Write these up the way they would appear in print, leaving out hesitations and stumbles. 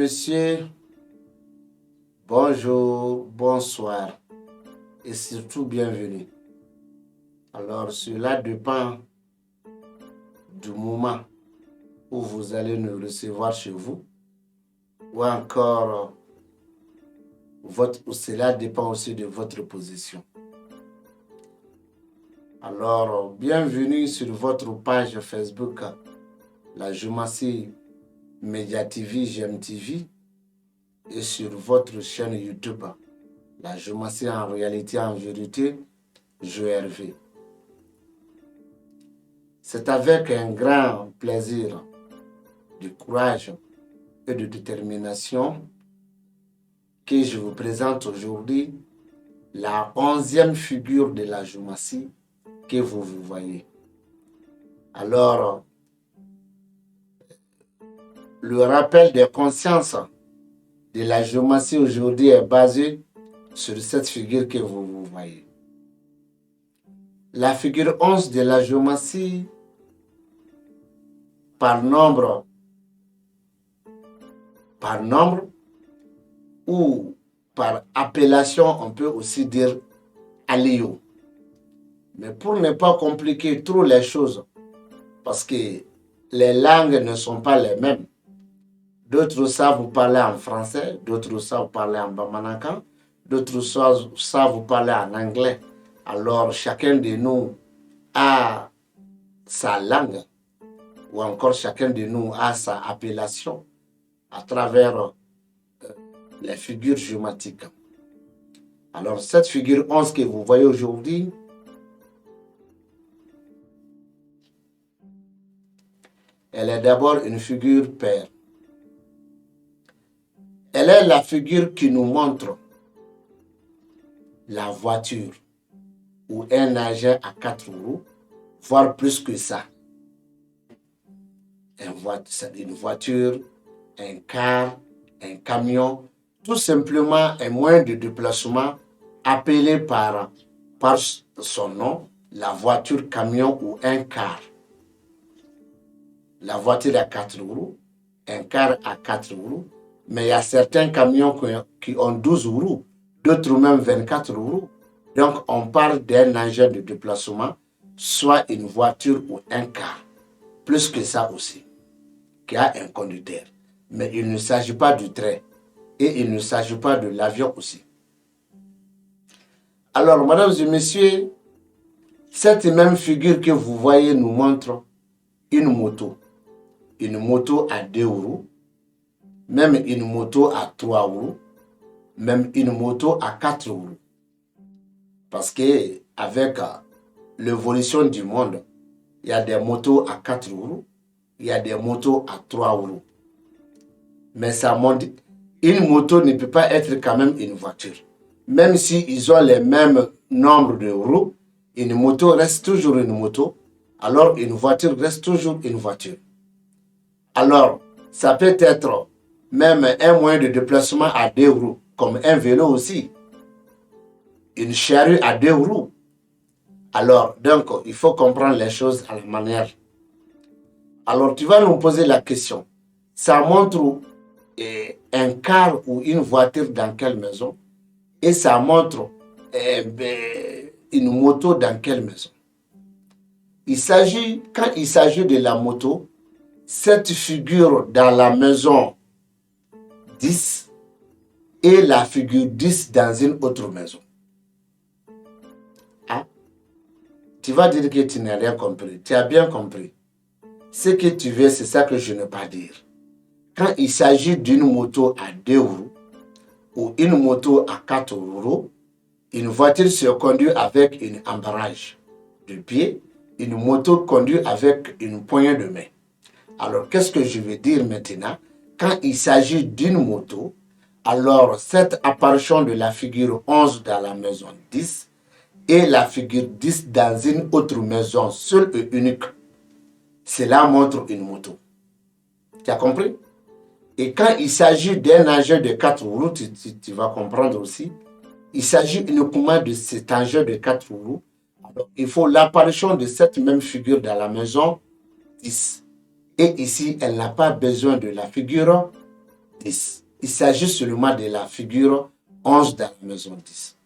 messieurs, bonjour, bonsoir et surtout bienvenue. Alors, cela dépend du moment où vous allez nous recevoir chez vous ou encore cela dépend aussi de votre position. Alors, bienvenue sur votre page Facebook, la Jumassy Media TV, GMTV, et sur votre chaîne YouTube, la Jumassy en réalité, en vérité, GRV. C'est avec un grand plaisir, de courage et de détermination que je vous présente aujourd'hui la 11e figure de la Jumassy que vous voyez. Alors, le rappel des consciences de la Jumassy aujourd'hui est basé sur cette figure que vous voyez. La figure 11 de la Jumassy, par nombre ou par appellation, on peut aussi dire Aliou. Mais pour ne pas compliquer trop les choses, parce que les langues ne sont pas les mêmes, d'autres savent vous parler en français, d'autres savent vous parler en bamanankan, d'autres savent vous parler en anglais. Alors chacun de nous a sa langue, ou encore chacun de nous a sa appellation à travers les figures géomatiques. Alors cette figure 11 que vous voyez aujourd'hui, elle est d'abord une figure paire. Elle est la figure qui nous montre la voiture ou un engin à 4 roues, voire plus que ça. Une voiture, un car, un camion, tout simplement un moyen de déplacement appelé par son nom, la voiture, camion ou un car. La voiture à 4 roues, un car à 4 roues, mais il y a certains camions qui ont 12 roues, d'autres même 24 roues. Donc on parle d'un engin de déplacement, soit une voiture ou un car. Plus que ça aussi, qui a un conducteur. Mais il ne s'agit pas du train et il ne s'agit pas de l'avion aussi. Alors, mesdames et messieurs, cette même figure que vous voyez nous montre une moto. Une moto à 2 roues, même une moto à 3 roues, même une moto à 4 roues. Parce que avec l'évolution du monde, il y a des motos à 4 roues, il y a des motos à 3 roues. Mais ça montre, une moto ne peut pas être quand même une voiture. Même s'ils ont les mêmes nombres de roues, une moto reste toujours une moto, alors une voiture reste toujours une voiture. Alors, ça peut être même un moyen de déplacement à 2 roues, comme un vélo aussi. Une charrue à 2 roues. Alors, donc, il faut comprendre les choses à la manière. Alors, tu vas nous poser la question. Ça montre un car ou une voiture dans quelle maison? Et ça montre une moto dans quelle maison? Quand il s'agit de la moto, cette figure dans la maison 10 et la figure 10 dans une autre maison. Hein? Tu vas dire que tu n'as rien compris. Tu as bien compris. Ce que tu veux, c'est ça que je ne veux pas dire. Quand il s'agit d'une moto à 2 roues ou une moto à 4 roues, une voiture se conduit avec une embarrage de pied, une moto conduit avec une poignée de main. Alors, qu'est-ce que je veux dire maintenant? Quand il s'agit d'une moto, alors cette apparition de la figure 11 dans la maison 10 et la figure 10 dans une autre maison seule et unique, cela montre une moto. Tu as compris? Et quand il s'agit d'un engin de 4 roues, tu vas comprendre aussi, il s'agit uniquement de cet engin de 4 roues. Alors, il faut l'apparition de cette même figure dans la maison 10. Et ici, elle n'a pas besoin de la figure 10. Il s'agit seulement de la figure 11 dans la maison 10.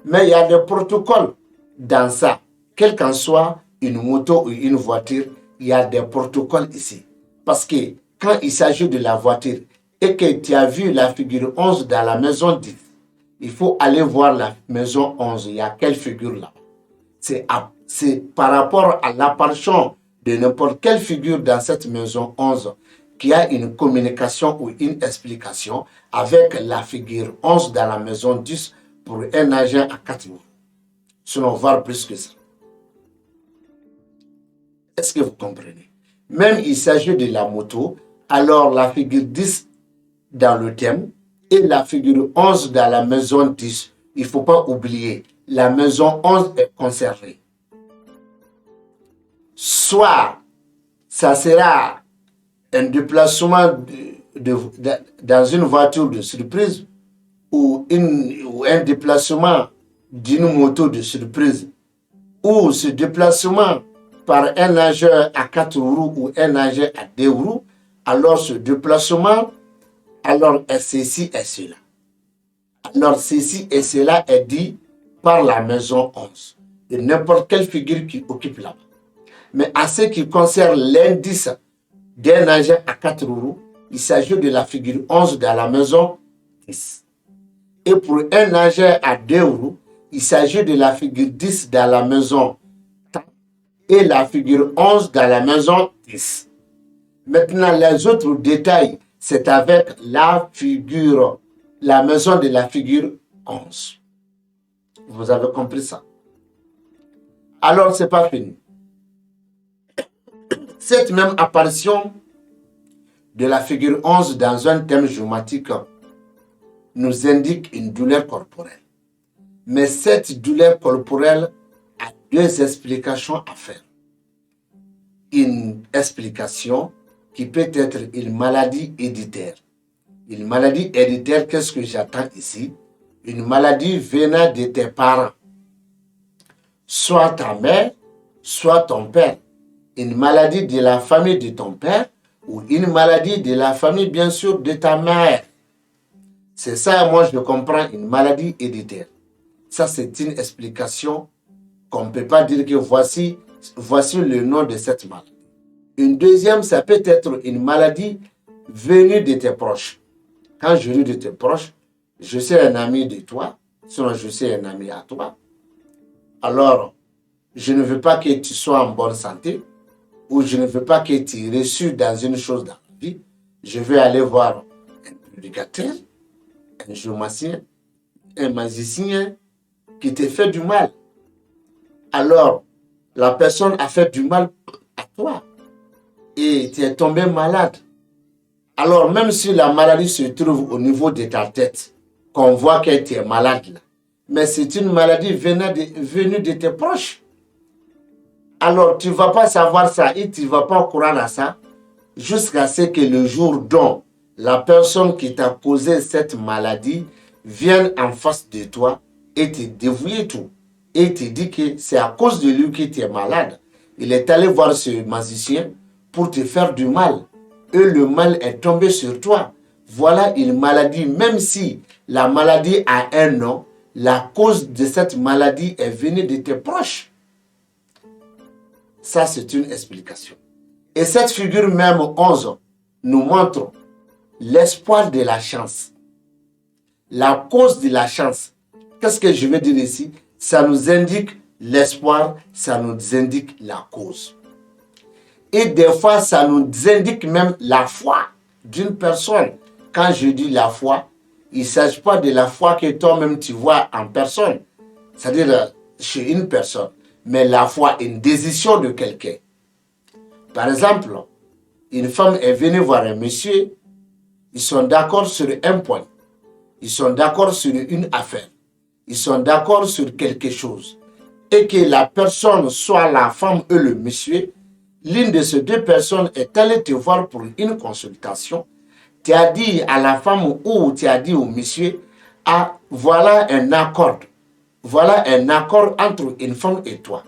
Mais il y a des protocoles dans ça. Quelle qu'en soit une moto ou une voiture, il y a des protocoles ici. Parce que quand il s'agit de la voiture et que tu as vu la figure 11 dans la maison 10, il faut aller voir la maison 11. Il y a quelle figure là? C'est par rapport à l'apparition de n'importe quelle figure dans cette maison 11 qu'il y a une communication ou une explication avec la figure 11 dans la maison 10 pour un agent à 4 mois. Sinon, voir plus que ça. Est-ce que vous comprenez? Même il s'agit de la moto, alors la figure 10 dans le thème et la figure 11 dans la maison 10. Il ne faut pas oublier, la maison 11 est conservée. Soit ça sera un déplacement dans une voiture de surprise ou un déplacement d'une moto de surprise ou ce déplacement par un nageur à 4 roues ou un nageur à 2 roues, alors ce déplacement, alors est ceci et cela. Alors ceci et cela est dit par la maison 11. Et n'importe quelle figure qui occupe là-bas. Mais à ce qui concerne l'indice d'un nageur à 4 roues, il s'agit de la figure 11 dans la maison 10. Et pour un nageur à 2 roues, il s'agit de la figure 10 dans la maison 10 et la figure 11 dans la maison 10. Maintenant, les autres détails, c'est avec la figure, la maison de la figure 11. Vous avez compris ça? Alors, ce n'est pas fini. Cette même apparition de la figure 11 dans un thème géomatique nous indique une douleur corporelle. Mais cette douleur corporelle a deux explications à faire. Une explication qui peut être une maladie héréditaire. Une maladie héréditaire, qu'est-ce que j'attends ici? Une maladie venant de tes parents. Soit ta mère, soit ton père. Une maladie de la famille de ton père ou une maladie de la famille, bien sûr, de ta mère. C'est ça, moi, je comprends, une maladie héréditaire. Ça, c'est une explication qu'on ne peut pas dire que voici le nom de cette maladie. Une deuxième, ça peut être une maladie venue de tes proches. Quand je dis de tes proches, je suis un ami de toi, sinon je suis un ami à toi. Alors, je ne veux pas que tu sois en bonne santé, ou je ne veux pas que tu reçues dans une chose dans la vie. Je vais aller voir un prédicateur, un géomacien, un magicien qui te fait du mal. Alors, la personne a fait du mal à toi et tu es tombé malade. Alors, même si la maladie se trouve au niveau de ta tête, qu'on voit que tu es malade là, mais c'est une maladie venue de tes proches. Alors, tu ne vas pas savoir ça et tu ne vas pas croire à ça jusqu'à ce que le jour dont la personne qui t'a causé cette maladie vienne en face de toi et te dévouer tout. Et te dit que c'est à cause de lui que tu es malade. Il est allé voir ce magicien pour te faire du mal. Et le mal est tombé sur toi. Voilà une maladie, même si la maladie a un nom, la cause de cette maladie est venue de tes proches. Ça, c'est une explication. Et cette figure même 11 nous montre l'espoir de la chance. La cause de la chance. Qu'est-ce que je veux dire ici? Ça nous indique l'espoir, ça nous indique la cause. Et des fois, ça nous indique même la foi d'une personne. Quand je dis la foi, il ne s'agit pas de la foi que toi-même tu vois en personne, c'est-à-dire chez une personne, mais la foi, une décision de quelqu'un. Par exemple, une femme est venue voir un monsieur, ils sont d'accord sur un point, ils sont d'accord sur une affaire, ils sont d'accord sur quelque chose, et que la personne, soit la femme ou le monsieur, l'une de ces deux personnes est allée te voir pour une consultation, tu as dit à la femme ou tu as dit au monsieur, ah, voilà un accord. Voilà un accord entre une femme et toi.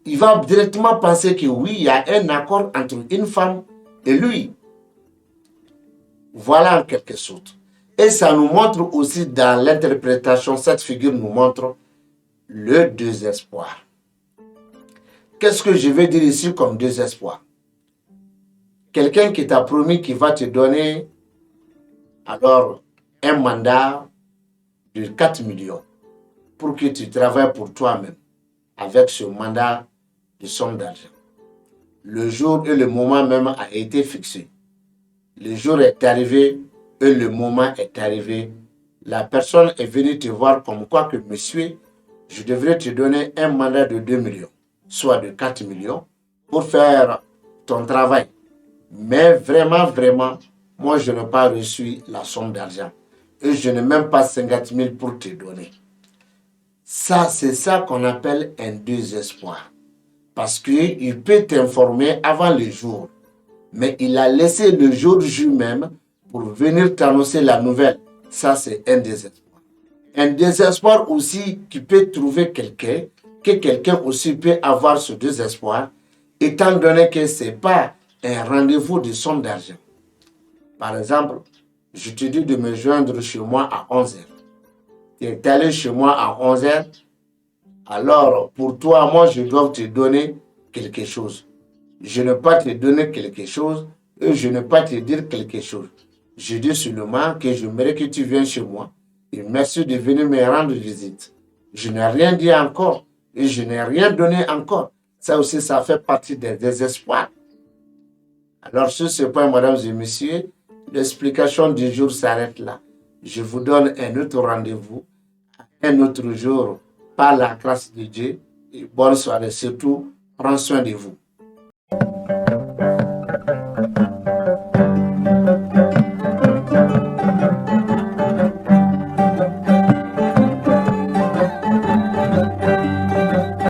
Il va directement penser que oui, il y a un accord entre une femme et lui. Voilà en quelque sorte. Et ça nous montre aussi dans l'interprétation, cette figure nous montre le désespoir. Qu'est-ce que je veux dire ici comme désespoir? Quelqu'un qui t'a promis qu'il va te donner alors un mandat de 4 millions pour que tu travailles pour toi-même avec ce mandat de somme d'argent. Le jour et le moment même a été fixé. Le jour est arrivé et le moment est arrivé. La personne est venue te voir comme quoi que monsieur, je devrais te donner un mandat de 2 millions, soit de 4 millions, pour faire ton travail. Mais vraiment, moi je n'ai pas reçu la somme d'argent. Et je n'ai même pas 50 000 pour te donner. Ça, c'est ça qu'on appelle un désespoir. Parce qu'il peut t'informer avant le jour. Mais il a laissé le jour J même pour venir t'annoncer la nouvelle. Ça, c'est un désespoir. Un désespoir aussi qui peut trouver quelqu'un, que quelqu'un aussi peut avoir ce désespoir, étant donné que ce n'est pas un rendez-vous de somme d'argent. Par exemple, je te dis de me joindre chez moi à 11h. Tu es allé chez moi à 11h, alors pour toi, moi, je dois te donner quelque chose. Je ne peux pas te donner quelque chose et je ne peux pas te dire quelque chose. Je dis seulement que j'aimerais que tu viennes chez moi et merci de venir me rendre visite. Je n'ai rien dit encore et je n'ai rien donné encore. Ça aussi, ça fait partie des désespoirs. Alors, sur ce point, mesdames et messieurs, l'explication du jour s'arrête là. Je vous donne un autre rendez-vous, un autre jour, par la grâce de Dieu. Et bonne soirée. Surtout, prends soin de vous.